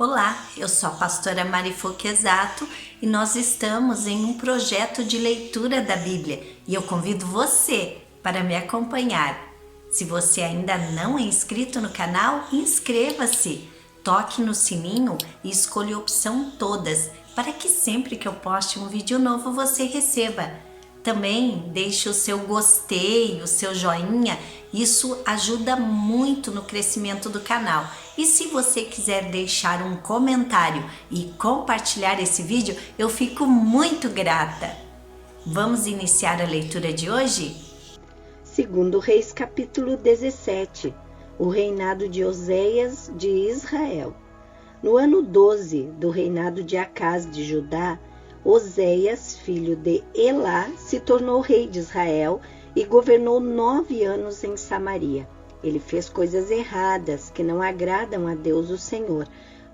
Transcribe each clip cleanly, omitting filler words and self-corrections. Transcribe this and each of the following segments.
Olá, eu sou a pastora Marifu Quezato e nós estamos em um projeto de leitura da Bíblia e eu convido você para me acompanhar. Se você ainda não é inscrito no canal, inscreva-se, toque no sininho e escolha a opção todas para que sempre que eu poste um vídeo novo você receba. Também deixe o seu gostei, o seu joinha, isso ajuda muito no crescimento do canal. E se você quiser deixar um comentário e compartilhar esse vídeo, eu fico muito grata. Vamos iniciar a leitura de hoje? Segundo Reis, capítulo 17, o reinado de Oséias de Israel. No ano 12 do reinado de Acás de Judá, Oséias, filho de Elá, se tornou rei de Israel e governou 9 anos em Samaria. Ele fez coisas erradas que não agradam a Deus o Senhor,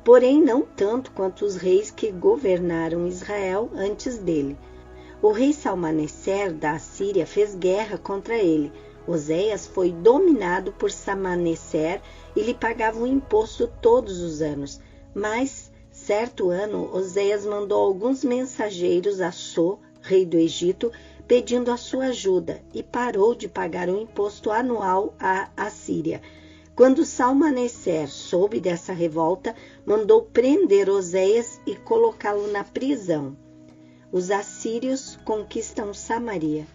porém não tanto quanto os reis que governaram Israel antes dele. O rei Salmaneser da Assíria fez guerra contra ele. Oséias foi dominado por Salmaneser e lhe pagava um imposto todos os anos. Mas, certo ano, Oséias mandou alguns mensageiros a So, rei do Egito, pedindo a sua ajuda, e parou de pagar o imposto anual à Assíria. Quando Salmaneser soube dessa revolta, mandou prender Oséias e colocá-lo na prisão. Os assírios conquistam Samaria.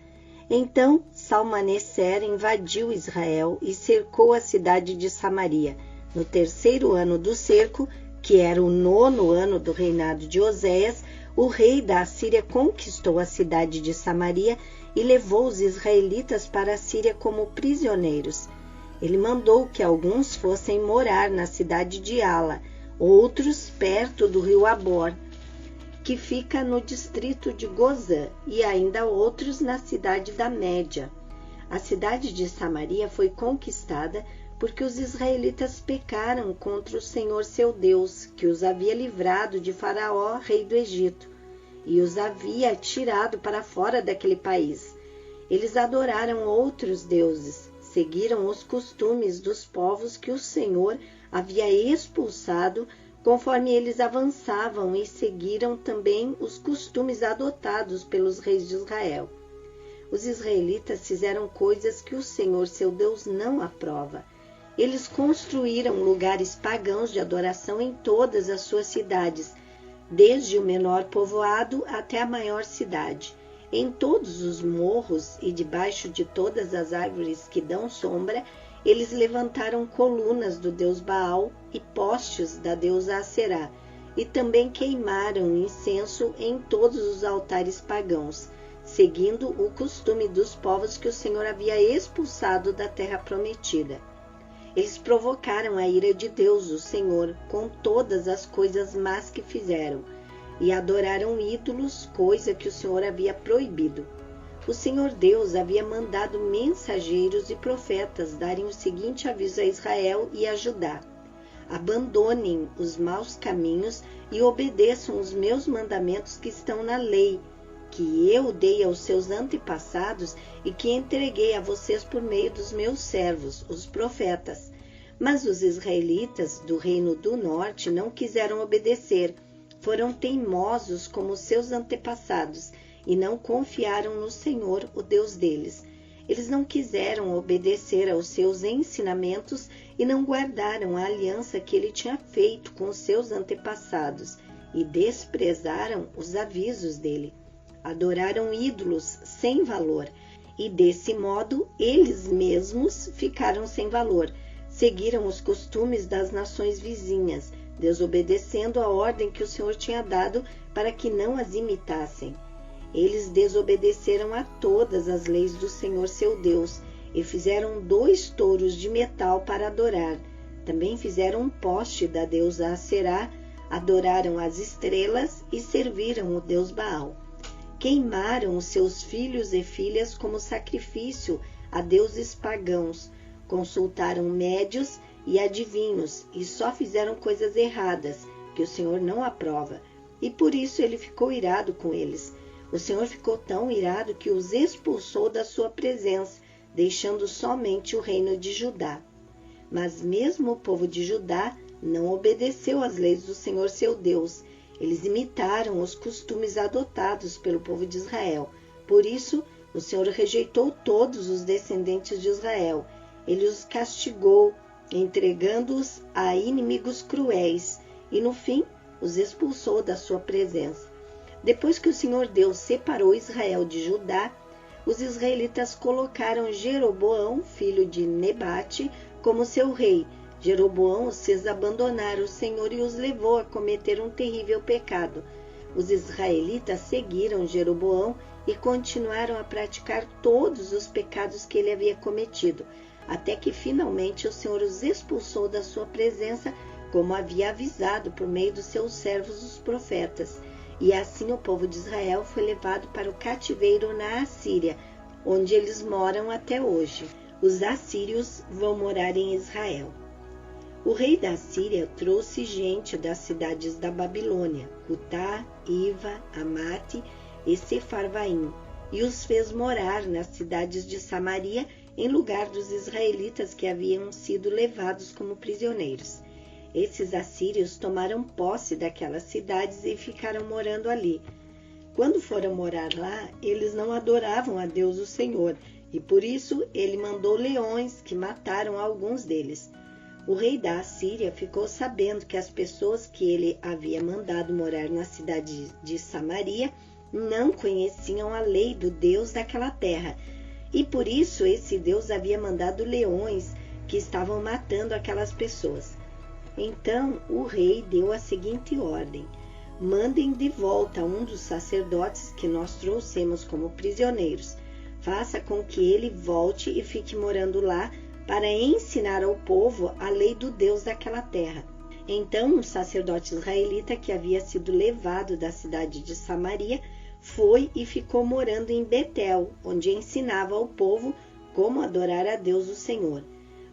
Então Salmaneser invadiu Israel e cercou a cidade de Samaria. No terceiro ano do cerco, que era o 9º ano do reinado de Oséias, o rei da Assíria conquistou a cidade de Samaria e levou os israelitas para a Síria como prisioneiros. Ele mandou que alguns fossem morar na cidade de Ala, outros perto do rio Abor, que fica no distrito de Gozã, e ainda outros na cidade da Média. A cidade de Samaria foi conquistada porque os israelitas pecaram contra o Senhor seu Deus, que os havia livrado de Faraó, rei do Egito, e os havia tirado para fora daquele país. Eles adoraram outros deuses, seguiram os costumes dos povos que o Senhor havia expulsado, conforme eles avançavam, e seguiram também os costumes adotados pelos reis de Israel. Os israelitas fizeram coisas que o Senhor seu Deus não aprova. Eles construíram lugares pagãos de adoração em todas as suas cidades, desde o menor povoado até a maior cidade. Em todos os morros e debaixo de todas as árvores que dão sombra, eles levantaram colunas do deus Baal e postes da deusa Aserá, e também queimaram incenso em todos os altares pagãos, seguindo o costume dos povos que o Senhor havia expulsado da terra prometida. Eles provocaram a ira de Deus, o Senhor, com todas as coisas más que fizeram, e adoraram ídolos, coisa que o Senhor havia proibido. O Senhor Deus havia mandado mensageiros e profetas darem o seguinte aviso a Israel e a Judá: abandonem os maus caminhos e obedeçam os meus mandamentos que estão na lei, que eu dei aos seus antepassados e que entreguei a vocês por meio dos meus servos, os profetas. Mas os israelitas do reino do norte não quiseram obedecer, foram teimosos como seus antepassados e não confiaram no Senhor, o Deus deles. Eles não quiseram obedecer aos seus ensinamentos e não guardaram a aliança que ele tinha feito com os seus antepassados e desprezaram os avisos dele. Adoraram ídolos sem valor, e desse modo eles mesmos ficaram sem valor. Seguiram os costumes das nações vizinhas, desobedecendo a ordem que o Senhor tinha dado para que não as imitassem. Eles desobedeceram a todas as leis do Senhor seu Deus e fizeram 2 touros de metal para adorar. Também fizeram um poste da deusa Aserá, adoraram as estrelas e serviram o deus Baal. Queimaram os seus filhos e filhas como sacrifício a deuses pagãos, consultaram médios e adivinhos e só fizeram coisas erradas, que o Senhor não aprova, e por isso ele ficou irado com eles. O Senhor ficou tão irado que os expulsou da sua presença, deixando somente o reino de Judá. Mas mesmo o povo de Judá não obedeceu às leis do Senhor seu Deus. Eles imitaram os costumes adotados pelo povo de Israel. Por isso, o Senhor rejeitou todos os descendentes de Israel. Ele os castigou, entregando-os a inimigos cruéis, e no fim os expulsou da sua presença. Depois que o Senhor Deus separou Israel de Judá, os israelitas colocaram Jeroboão, filho de Nebate, como seu rei. Jeroboão os fez abandonar o Senhor e os levou a cometer um terrível pecado. Os israelitas seguiram Jeroboão e continuaram a praticar todos os pecados que ele havia cometido, até que finalmente o Senhor os expulsou da sua presença, como havia avisado por meio dos seus servos os profetas. E assim o povo de Israel foi levado para o cativeiro na Assíria, onde eles moram até hoje. Os assírios vão morar em Israel. O rei da Síria trouxe gente das cidades da Babilônia, Cutá, Iva, Amate e Sefarvaim, e os fez morar nas cidades de Samaria, em lugar dos israelitas que haviam sido levados como prisioneiros. Esses assírios tomaram posse daquelas cidades e ficaram morando ali. Quando foram morar lá, eles não adoravam a Deus o Senhor, e por isso ele mandou leões que mataram alguns deles. O rei da Assíria ficou sabendo que as pessoas que ele havia mandado morar na cidade de Samaria não conheciam a lei do Deus daquela terra, e por isso esse Deus havia mandado leões que estavam matando aquelas pessoas. Então o rei deu a seguinte ordem: mandem de volta um dos sacerdotes que nós trouxemos como prisioneiros. Faça com que ele volte e fique morando lá para ensinar ao povo a lei do Deus daquela terra. Então um sacerdote israelita que havia sido levado da cidade de Samaria foi e ficou morando em Betel, onde ensinava ao povo como adorar a Deus o Senhor.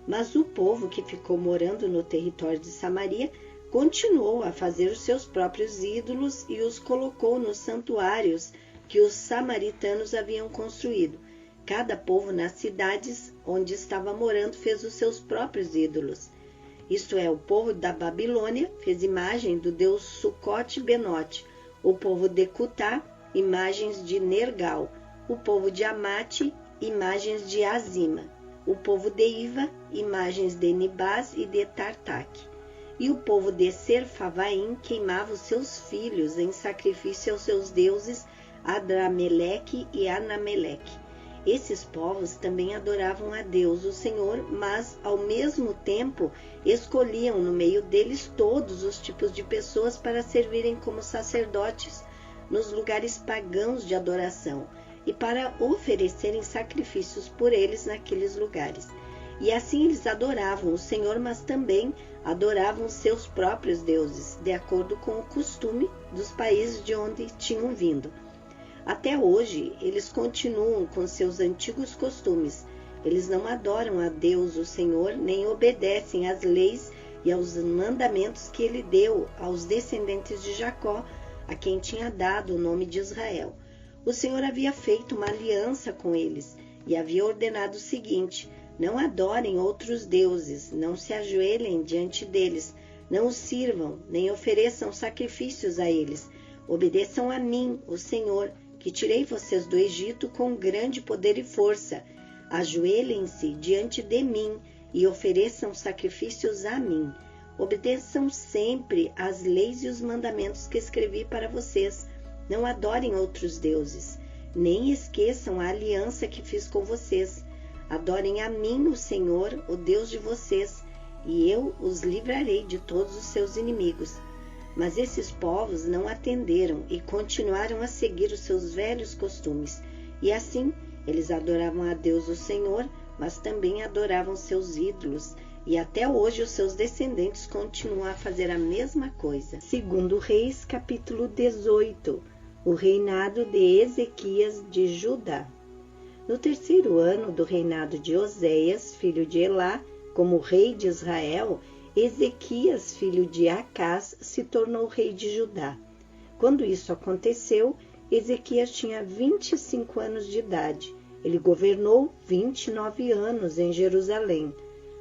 Mas o povo que ficou morando no território de Samaria continuou a fazer os seus próprios ídolos e os colocou nos santuários que os samaritanos haviam construído. Cada povo nas cidades onde estava morando fez os seus próprios ídolos. Isto é, o povo da Babilônia fez imagem do deus Sucote-Benote, o povo de Cutá, imagens de Nergal, o povo de Amate, imagens de Azima, o povo de Iva, imagens de Nibás e de Tartaque, e o povo de Serfavaim queimava os seus filhos em sacrifício aos seus deuses Adrameleque e Anameleque. Esses povos também adoravam a Deus, o Senhor, mas, ao mesmo tempo, escolhiam no meio deles todos os tipos de pessoas para servirem como sacerdotes nos lugares pagãos de adoração e para oferecerem sacrifícios por eles naqueles lugares. E assim eles adoravam o Senhor, mas também adoravam seus próprios deuses, de acordo com o costume dos países de onde tinham vindo. Até hoje, eles continuam com seus antigos costumes. Eles não adoram a Deus, o Senhor, nem obedecem às leis e aos mandamentos que ele deu aos descendentes de Jacó, a quem tinha dado o nome de Israel. O Senhor havia feito uma aliança com eles e havia ordenado o seguinte: não adorem outros deuses, não se ajoelhem diante deles, não os sirvam, nem ofereçam sacrifícios a eles. Obedeçam a mim, o Senhor, que tirei vocês do Egito com grande poder e força. Ajoelhem-se diante de mim e ofereçam sacrifícios a mim. Obedeçam sempre às leis e os mandamentos que escrevi para vocês. Não adorem outros deuses, nem esqueçam a aliança que fiz com vocês. Adorem a mim, o Senhor, o Deus de vocês, e eu os livrarei de todos os seus inimigos. Mas esses povos não atenderam e continuaram a seguir os seus velhos costumes. E assim, eles adoravam a Deus o Senhor, mas também adoravam seus ídolos. E até hoje os seus descendentes continuam a fazer a mesma coisa. Segundo Reis, capítulo 18. O reinado de Ezequias de Judá. No terceiro ano do reinado de Oséias, filho de Elá, como rei de Israel, Ezequias, filho de Acás, se tornou rei de Judá. Quando isso aconteceu, Ezequias tinha 25 anos de idade. Ele governou 29 anos em Jerusalém.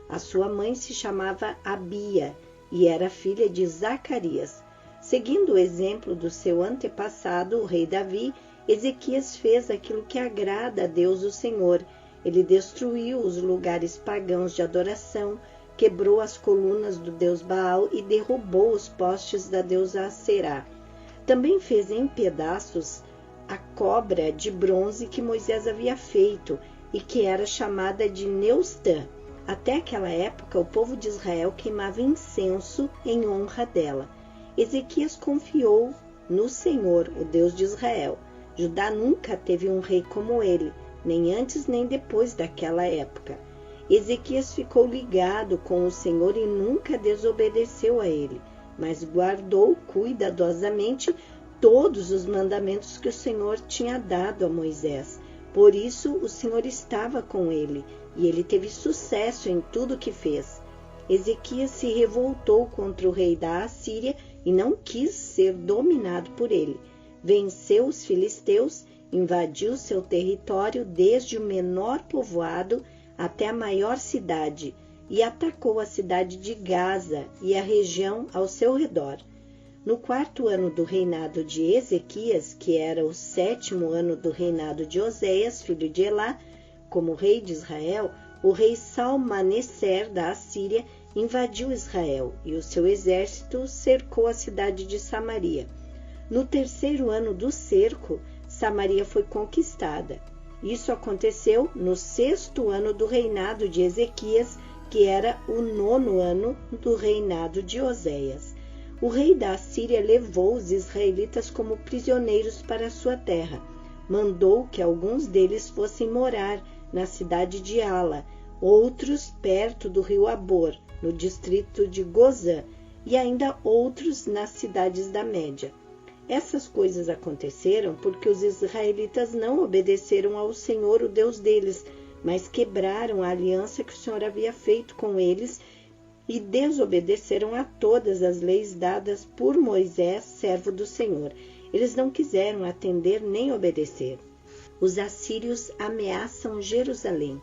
A sua mãe se chamava Abia e era filha de Zacarias. Seguindo o exemplo do seu antepassado, o rei Davi, Ezequias fez aquilo que agrada a Deus o Senhor. Ele destruiu os lugares pagãos de adoração, quebrou as colunas do deus Baal e derrubou os postes da deusa Aserá. Também fez em pedaços a cobra de bronze que Moisés havia feito e que era chamada de Neustã. Até aquela época, o povo de Israel queimava incenso em honra dela. Ezequias confiou no Senhor, o Deus de Israel. Judá nunca teve um rei como ele, nem antes nem depois daquela época. Ezequias ficou ligado com o Senhor e nunca desobedeceu a ele, mas guardou cuidadosamente todos os mandamentos que o Senhor tinha dado a Moisés. Por isso, o Senhor estava com ele, e ele teve sucesso em tudo que fez. Ezequias se revoltou contra o rei da Assíria e não quis ser dominado por ele. Venceu os filisteus, invadiu seu território desde o menor povoado até a maior cidade e atacou a cidade de Gaza e a região ao seu redor. No 4º ano do reinado de Ezequias, que era o 7º ano do reinado de Oséias, filho de Elá, como rei de Israel, o rei Salmaneser da Assíria invadiu Israel e o seu exército cercou a cidade de Samaria. No 3º ano do cerco, Samaria foi conquistada. Isso aconteceu no 6º ano do reinado de Ezequias, que era o 9º ano do reinado de Oséias. O rei da Assíria levou os israelitas como prisioneiros para sua terra. Mandou que alguns deles fossem morar na cidade de Ala, outros perto do rio Abor, no distrito de Gozã, e ainda outros nas cidades da Média. Essas coisas aconteceram porque os israelitas não obedeceram ao Senhor, o Deus deles, mas quebraram a aliança que o Senhor havia feito com eles e desobedeceram a todas as leis dadas por Moisés, servo do Senhor. Eles não quiseram atender nem obedecer. Os assírios ameaçam Jerusalém.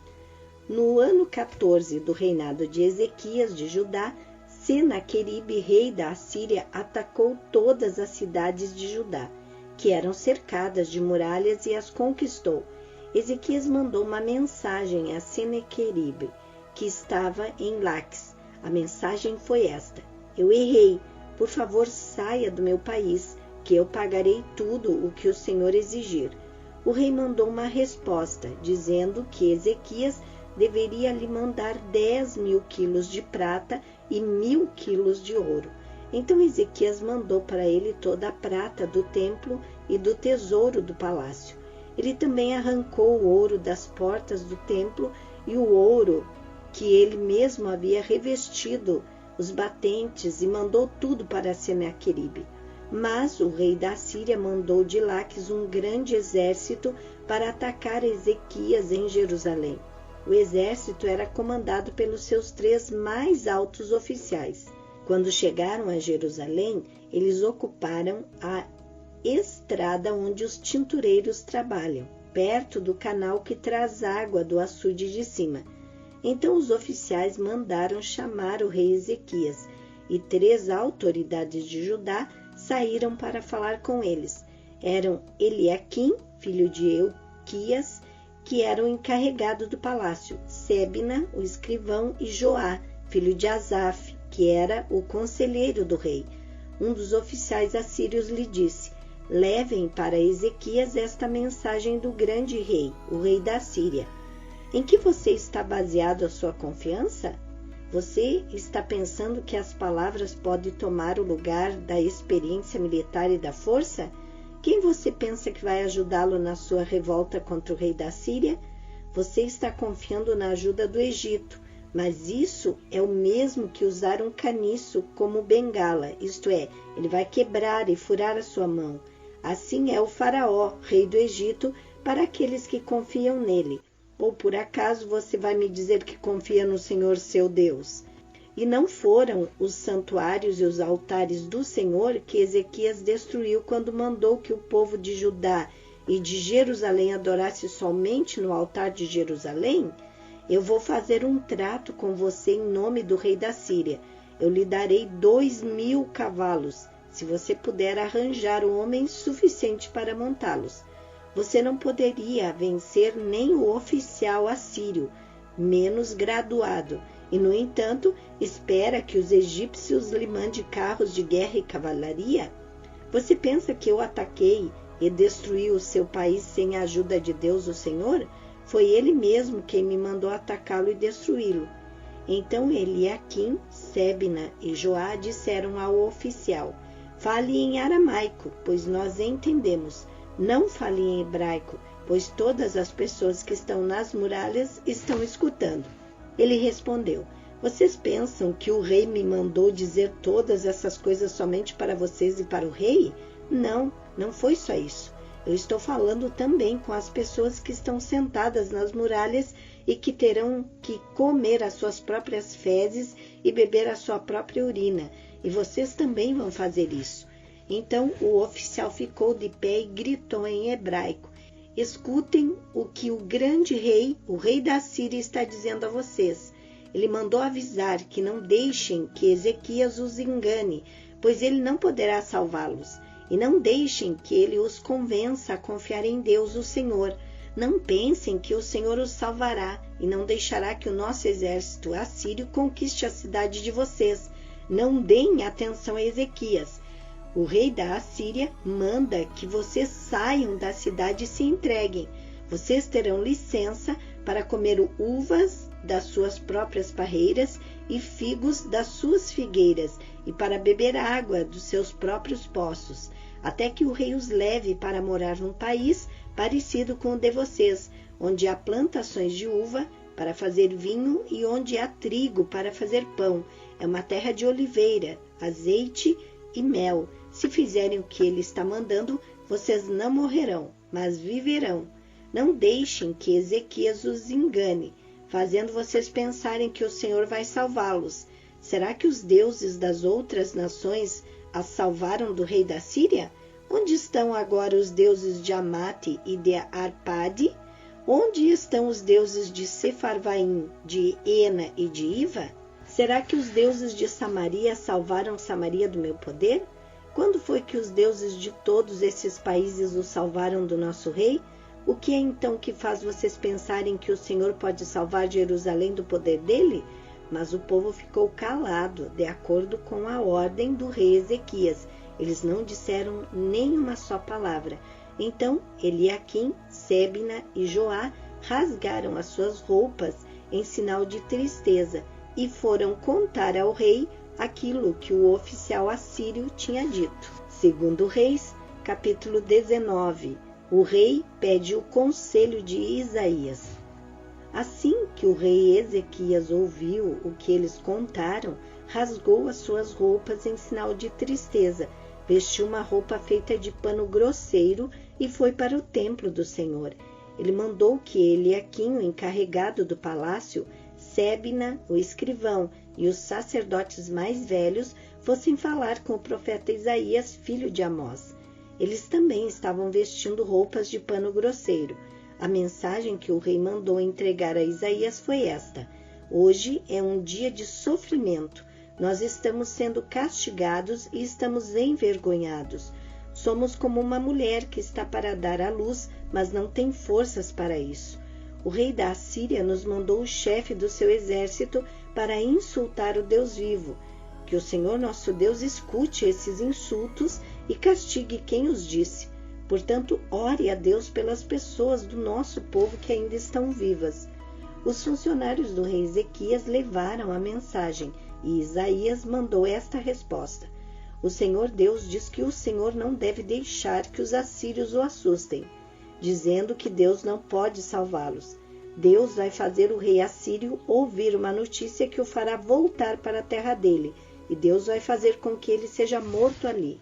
No ano 14 do reinado de Ezequias de Judá, Senaqueribe, rei da Assíria, atacou todas as cidades de Judá, que eram cercadas de muralhas, e as conquistou. Ezequias mandou uma mensagem a Senaqueribe, que estava em Laques. A mensagem foi esta: eu errei, por favor saia do meu país, que eu pagarei tudo o que o Senhor exigir. O rei mandou uma resposta, dizendo que Ezequias deveria lhe mandar 10.000 quilos de prata e 1.000 quilos de ouro. Então Ezequias mandou para ele toda a prata do templo e do tesouro do palácio. Ele também arrancou o ouro das portas do templo e o ouro que ele mesmo havia revestido os batentes, e mandou tudo para Senaqueribe. Mas o rei da Síria mandou de Laques um grande exército para atacar Ezequias em Jerusalém. O exército era comandado pelos seus 3 mais altos oficiais. Quando chegaram a Jerusalém, eles ocuparam a estrada onde os tintureiros trabalham, perto do canal que traz água do açude de cima. Então os oficiais mandaram chamar o rei Ezequias, e 3 autoridades de Judá saíram para falar com eles. Eram Eliaquim, filho de Euquias, que era o encarregado do palácio, Sebna, o escrivão, e Joá, filho de Asaf, que era o conselheiro do rei. Um dos oficiais assírios lhe disse: levem para Ezequias esta mensagem do grande rei, o rei da Síria. Em que você está baseado a sua confiança? Você está pensando que as palavras podem tomar o lugar da experiência militar e da força? Quem você pensa que vai ajudá-lo na sua revolta contra o rei da Síria? Você está confiando na ajuda do Egito, mas isso é o mesmo que usar um caniço como bengala, isto é, ele vai quebrar e furar a sua mão. Assim é o faraó, rei do Egito, para aqueles que confiam nele. Ou por acaso você vai me dizer que confia no Senhor seu Deus? E não foram os santuários e os altares do Senhor que Ezequias destruiu quando mandou que o povo de Judá e de Jerusalém adorasse somente no altar de Jerusalém? Eu vou fazer um trato com você em nome do rei da Síria. Eu lhe darei 2.000 cavalos, se você puder arranjar homens suficientes para montá-los. Você não poderia vencer nem o oficial assírio, menos graduado, e, no entanto, espera que os egípcios lhe mandem carros de guerra e cavalaria? Você pensa que eu ataquei e destruí o seu país sem a ajuda de Deus, o Senhor? Foi Ele mesmo quem me mandou atacá-lo e destruí-lo. Então Eliaquim, Sebna e Joá disseram ao oficial: fale em aramaico, pois nós entendemos. Não fale em hebraico, pois todas as pessoas que estão nas muralhas estão escutando. Ele respondeu: vocês pensam que o rei me mandou dizer todas essas coisas somente para vocês e para o rei? Não, não foi só isso. Eu estou falando também com as pessoas que estão sentadas nas muralhas e que terão que comer as suas próprias fezes e beber a sua própria urina. E vocês também vão fazer isso. Então o oficial ficou de pé e gritou em hebraico: escutem o que o grande rei, o rei da Síria, está dizendo a vocês. Ele mandou avisar que não deixem que Ezequias os engane, pois ele não poderá salvá-los. E não deixem que ele os convença a confiar em Deus, o Senhor. Não pensem que o Senhor os salvará e não deixará que o nosso exército assírio conquiste a cidade de vocês. Não deem atenção a Ezequias. O rei da Assíria manda que vocês saiam da cidade e se entreguem. Vocês terão licença para comer uvas das suas próprias parreiras e figos das suas figueiras, e para beber água dos seus próprios poços, até que o rei os leve para morar num país parecido com o de vocês, onde há plantações de uva para fazer vinho e onde há trigo para fazer pão. É uma terra de oliveira, azeite e mel. Se fizerem o que ele está mandando, vocês não morrerão, mas viverão. Não deixem que Ezequias os engane, fazendo vocês pensarem que o Senhor vai salvá-los. Será que os deuses das outras nações as salvaram do rei da Síria? Onde estão agora os deuses de Amate e de Arpade? Onde estão os deuses de Sefarvaim, de Ena e de Iva? Será que os deuses de Samaria salvaram Samaria do meu poder? Quando foi que os deuses de todos esses países o salvaram do nosso rei? O que é então que faz vocês pensarem que o Senhor pode salvar Jerusalém do poder dele? Mas o povo ficou calado, de acordo com a ordem do rei Ezequias. Eles não disseram nem uma só palavra. Então Eliaquim, Sebna e Joá rasgaram as suas roupas em sinal de tristeza e foram contar ao rei aquilo que o oficial assírio tinha dito. Segundo Reis, capítulo 19. O rei pede o conselho de Isaías. Assim que o rei Ezequias ouviu o que eles contaram, rasgou as suas roupas em sinal de tristeza, vestiu uma roupa feita de pano grosseiro e foi para o templo do Senhor. Ele mandou que Eliaquim, o encarregado do palácio, Sebna, o escrivão, e os sacerdotes mais velhos fossem falar com o profeta Isaías, filho de Amós. Eles também estavam vestindo roupas de pano grosseiro. A mensagem que o rei mandou entregar a Isaías foi esta: hoje é um dia de sofrimento. Nós estamos sendo castigados e estamos envergonhados. Somos como uma mulher que está para dar à luz, mas não tem forças para isso. O rei da Assíria nos mandou o chefe do seu exército para insultar o Deus vivo. Que o Senhor nosso Deus escute esses insultos e castigue quem os disse. Portanto, ore a Deus pelas pessoas do nosso povo que ainda estão vivas. Os funcionários do rei Ezequias levaram a mensagem e Isaías mandou esta resposta: o Senhor Deus diz que o Senhor não deve deixar que os assírios o assustem, dizendo que Deus não pode salvá-los. Deus vai fazer o rei assírio ouvir uma notícia que o fará voltar para a terra dele, e Deus vai fazer com que ele seja morto ali.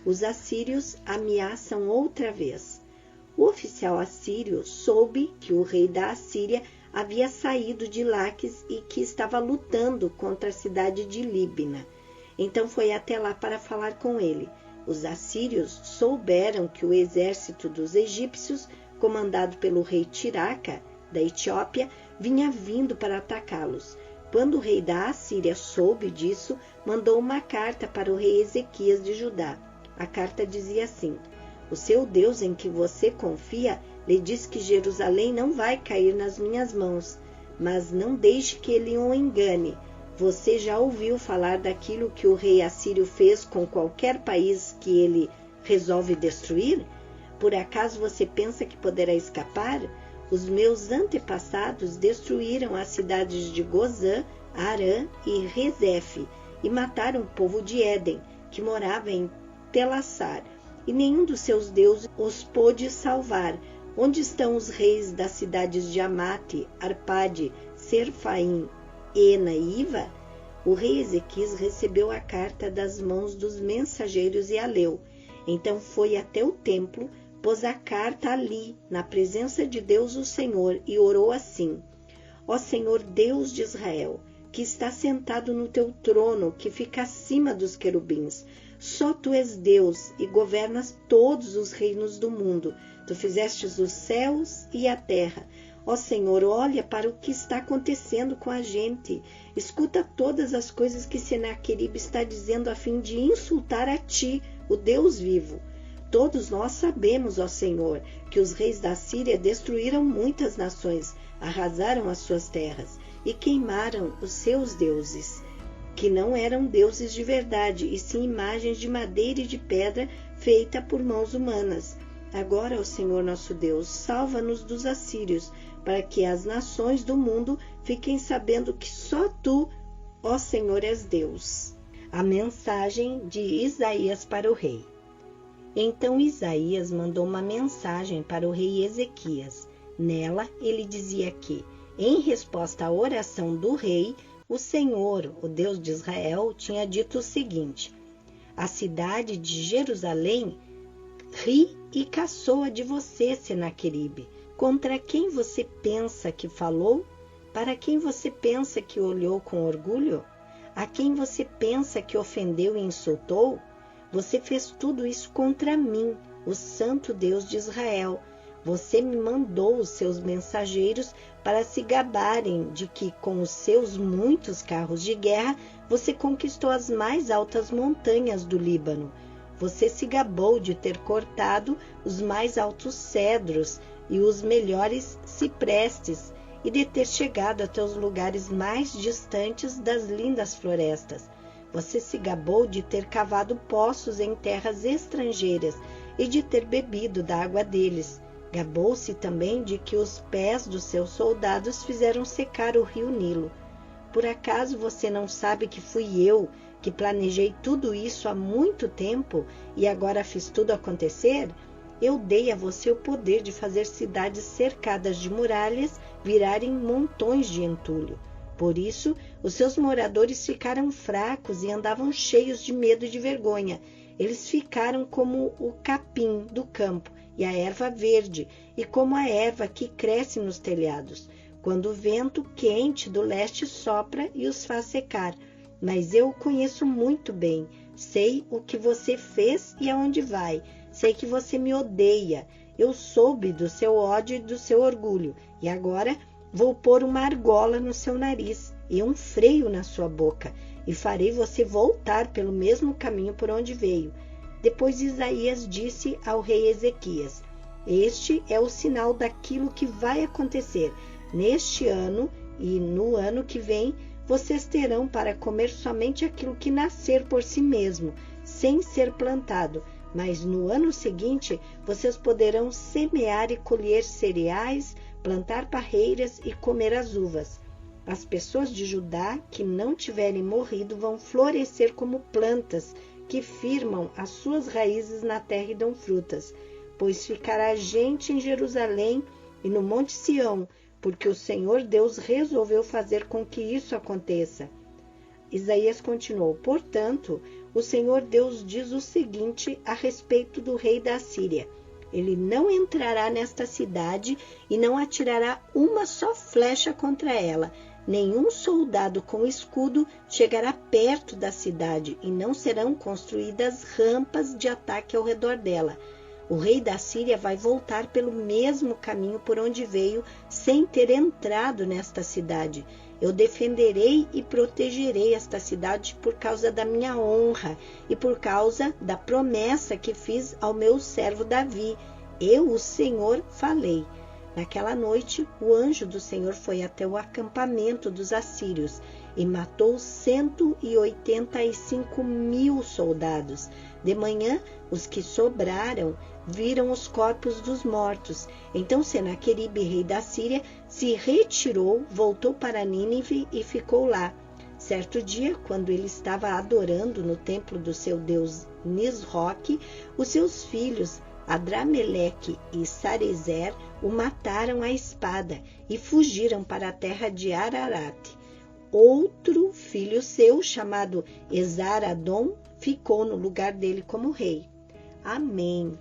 Os assírios ameaçam outra vez. O oficial assírio soube que o rei da Assíria havia saído de Laques e que estava lutando contra a cidade de Líbina. Então foi até lá para falar com ele. Os assírios souberam que o exército dos egípcios, comandado pelo rei Tiraca, da Etiópia, vinha vindo para atacá-los. Quando o rei da Assíria soube disso, mandou uma carta para o rei Ezequias de Judá. A carta dizia assim: o seu Deus em que você confia lhe diz que Jerusalém não vai cair nas minhas mãos, mas não deixe que ele o engane. Você já ouviu falar daquilo que o rei assírio fez com qualquer país que ele resolve destruir? Por acaso você pensa que poderá escapar? Os meus antepassados destruíram as cidades de Gozã, Arã e Rezefe e mataram o povo de Éden, que morava em Telassar, e nenhum dos seus deuses os pôde salvar. Onde estão os reis das cidades de Amate, Arpade, Serfaim, Ena e Iva? O rei Ezequias recebeu a carta das mãos dos mensageiros e a leu. Então foi até o templo, pôs a carta ali, na presença de Deus o Senhor, e orou assim: ó Senhor Deus de Israel, que está sentado no teu trono, que fica acima dos querubins, só tu és Deus e governas todos os reinos do mundo. Tu fizestes os céus e a terra. Ó Senhor, olha para o que está acontecendo com a gente. Escuta todas as coisas que Senaqueribe está dizendo a fim de insultar a ti, o Deus vivo. Todos nós sabemos, ó Senhor, que os reis da Síria destruíram muitas nações, arrasaram as suas terras e queimaram os seus deuses, que não eram deuses de verdade, e sim imagens de madeira e de pedra feita por mãos humanas. Agora, ó Senhor nosso Deus, salva-nos dos assírios, para que as nações do mundo fiquem sabendo que só tu, ó Senhor, és Deus. A mensagem de Isaías para o rei. Então Isaías mandou uma mensagem para o rei Ezequias. Nela ele dizia que, em resposta à oração do rei, o Senhor, o Deus de Israel, tinha dito o seguinte: a cidade de Jerusalém ri e caçoa de você, Senaqueribe. Contra quem você pensa que falou? Para quem você pensa que olhou com orgulho? A quem você pensa que ofendeu e insultou? Você fez tudo isso contra mim, o Santo Deus de Israel. Você me mandou os seus mensageiros para se gabarem de que, com os seus muitos carros de guerra, você conquistou as mais altas montanhas do Líbano. Você se gabou de ter cortado os mais altos cedros e os melhores ciprestes, e de ter chegado até os lugares mais distantes das lindas florestas. Você se gabou de ter cavado poços em terras estrangeiras e de ter bebido da água deles. Gabou-se também de que os pés dos seus soldados fizeram secar o rio Nilo. Por acaso você não sabe que fui eu que planejei tudo isso há muito tempo e agora fiz tudo acontecer? Eu dei a você o poder de fazer cidades cercadas de muralhas virarem montões de entulho. Por isso, os seus moradores ficaram fracos e andavam cheios de medo e de vergonha. Eles ficaram como o capim do campo e a erva verde, e como a erva que cresce nos telhados, quando o vento quente do leste sopra e os faz secar. Mas eu o conheço muito bem, sei o que você fez e aonde vai. Sei que você me odeia, eu soube do seu ódio e do seu orgulho, e agora vou pôr uma argola no seu nariz e um freio na sua boca, e farei você voltar pelo mesmo caminho por onde veio. Depois Isaías disse ao rei Ezequias: este é o sinal daquilo que vai acontecer. Neste ano e no ano que vem, vocês terão para comer somente aquilo que nascer por si mesmo, sem ser plantado. Mas no ano seguinte, vocês poderão semear e colher cereais, plantar parreiras e comer as uvas. As pessoas de Judá que não tiverem morrido vão florescer como plantas que firmam as suas raízes na terra e dão frutas, pois ficará gente em Jerusalém e no Monte Sião, porque o Senhor Deus resolveu fazer com que isso aconteça. Isaías continuou: portanto, o Senhor Deus diz o seguinte a respeito do rei da Síria: ele não entrará nesta cidade e não atirará uma só flecha contra ela. Nenhum soldado com escudo chegará perto da cidade e não serão construídas rampas de ataque ao redor dela. O rei da Síria vai voltar pelo mesmo caminho por onde veio, sem ter entrado nesta cidade. Eu defenderei e protegerei esta cidade por causa da minha honra e por causa da promessa que fiz ao meu servo Davi. Eu, o Senhor, falei. Naquela noite, o anjo do Senhor foi até o acampamento dos assírios e matou 185.000 soldados. De manhã, os que sobraram viram os corpos dos mortos. Então Senaqueribe, rei da Síria, se retirou, voltou para Nínive e ficou lá. Certo dia, quando ele estava adorando no templo do seu deus Nisroque, os seus filhos Adrameleque e Sarezer o mataram à espada e fugiram para a terra de Ararat. Outro filho seu, chamado Esar-Adom, ficou no lugar dele como rei. Amém.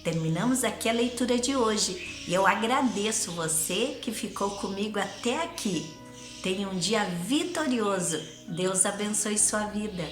Terminamos aqui a leitura de hoje e eu agradeço você que ficou comigo até aqui. Tenha um dia vitorioso. Deus abençoe sua vida.